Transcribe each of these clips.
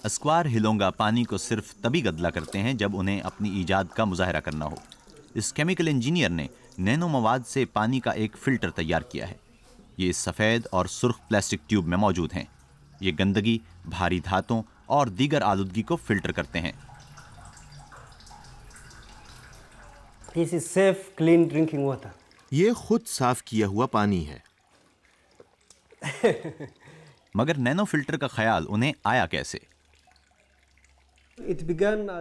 اسکوار ہلونگا پانی کو صرف تبھی گدلا کرتے ہیں جب انہیں اپنی ایجاد کا مظاہرہ کرنا ہو۔ اس کیمیکل انجینئر نے نینو مواد سے پانی کا ایک فلٹر تیار کیا ہے۔ یہ سفید اور سرخ پلاسٹک ٹیوب میں موجود ہیں۔ یہ گندگی، بھاری دھاتوں اور دیگر آلودگی کو فلٹر کرتے ہیں۔ This is safe, clean drinking water. یہ خود صاف کیا ہوا پانی ہے۔ مگر نینو فلٹر کا خیال انہیں آیا کیسے؟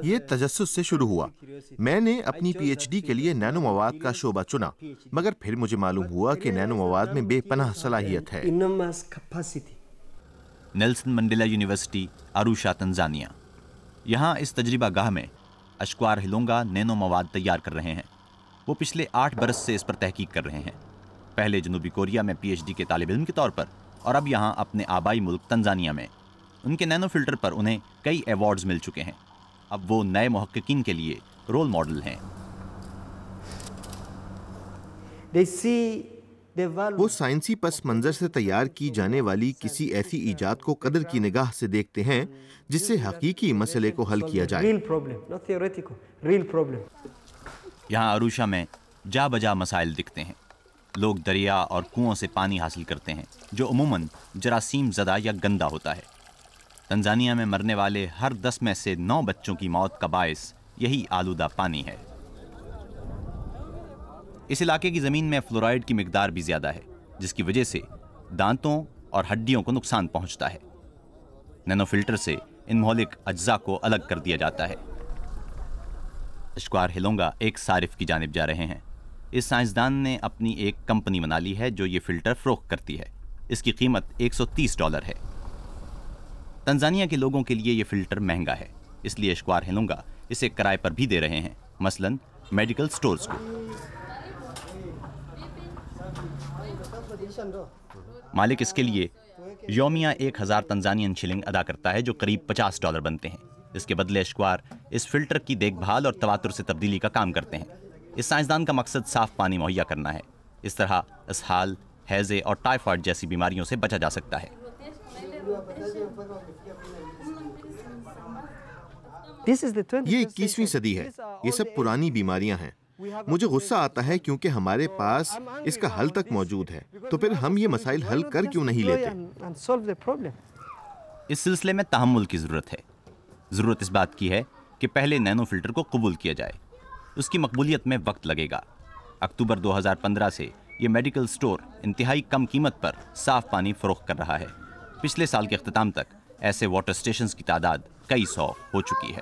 یہ تجسس سے شروع ہوا۔ میں نے اپنی پی ایچ ڈی کے لیے نینو مواد کا شعبہ چنا، مگر پھر مجھے معلوم ہوا کہ نینو مواد میں بے پناہ صلاحیت ہے۔ Nelson Mandela university, Arusha, Tanzania. یہاں اس تجربہ گاہ میں اشکوار ہلونگا نینو مواد تیار کر رہے ہیں۔ وہ پچھلے 8 برس سے اس پر تحقیق کر رہے ہیں، پہلے جنوبی کوریا میں پی ایچ ڈی کے طالب علم کے طور پر، اور اب یہاں اپنے آبائی ملک تنزانیہ میں۔ ان کے نینو فلٹر پر انہیں کئی ایوارڈز مل چکے ہیں۔ اب وہ نئے محققین کے لیے رول ماڈل ہیں۔ وہ سائنسی پس منظر سے تیار کی جانے والی کسی ایسی ایجاد کو قدر کی نگاہ سے دیکھتے ہیں جس سے حقیقی مسئلے کو حل کیا جائے۔ یہاں اروشا میں جا بجا مسائل دکھتے ہیں۔ لوگ دریا اور کنووں سے پانی حاصل کرتے ہیں جو عموماً جراثیم زدہ یا گندا ہوتا ہے۔ تنزانیہ میں مرنے والے ہر 10 میں سے 9 بچوں کی موت کا باعث یہی آلودہ پانی ہے۔ اس علاقے کی زمین میں فلورائڈ کی مقدار بھی زیادہ ہے، جس کی وجہ سے دانتوں اور ہڈیوں کو نقصان پہنچتا ہے۔ نینو فلٹر سے ان مہلک اجزاء کو الگ کر دیا جاتا ہے۔ اشکوار ہلونگا ایک صارف کی جانب جا رہے ہیں۔ اس سائنسدان نے اپنی ایک کمپنی بنا لی ہے جو یہ فلٹر فروخت کرتی ہے۔ اس کی قیمت $130 ہے۔ تنزانیہ کے لوگوں کے لیے یہ فلٹر مہنگا ہے، اس لیے اشکوار ہلونگا اسے کرائے پر بھی دے رہے ہیں، مثلاً میڈیکل سٹورز کو۔ مالک اس کے لیے یومیہ 1000 تنزانین شلنگ ادا کرتا ہے، جو قریب $50 بنتے ہیں۔ اس کے بدلے اشکوار اس فلٹر کی دیکھ بھال اور تواتر سے تبدیلی کا کام کرتے ہیں۔ اس سائنسدان کا مقصد صاف پانی مہیا کرنا ہے۔ اس طرح اسہال، ہیضے اور ٹائیفائڈ جیسی بیماریوں سے بچا جا سکتا ہے۔ یہ 21ویں صدی ہے، یہ سب پرانی بیماریاں ہیں۔ مجھے غصہ آتا ہے کیونکہ ہمارے پاس اس کا حل تک موجود ہے، تو پھر ہم یہ مسائل حل کر کیوں نہیں لیتے؟ اس سلسلے میں تحمل کی ضرورت ہے۔ ضرورت اس بات کی ہے کہ پہلے نینو فلٹر کو قبول کیا جائے۔ اس کی مقبولیت میں وقت لگے گا۔ اکتوبر 2015 سے یہ میڈیکل سٹور انتہائی کم قیمت پر صاف پانی فروخت کر رہا ہے۔ پچھلے سال کے اختتام تک ایسے واٹر سٹیشنز کی تعداد کئی 100 ہو چکی ہے۔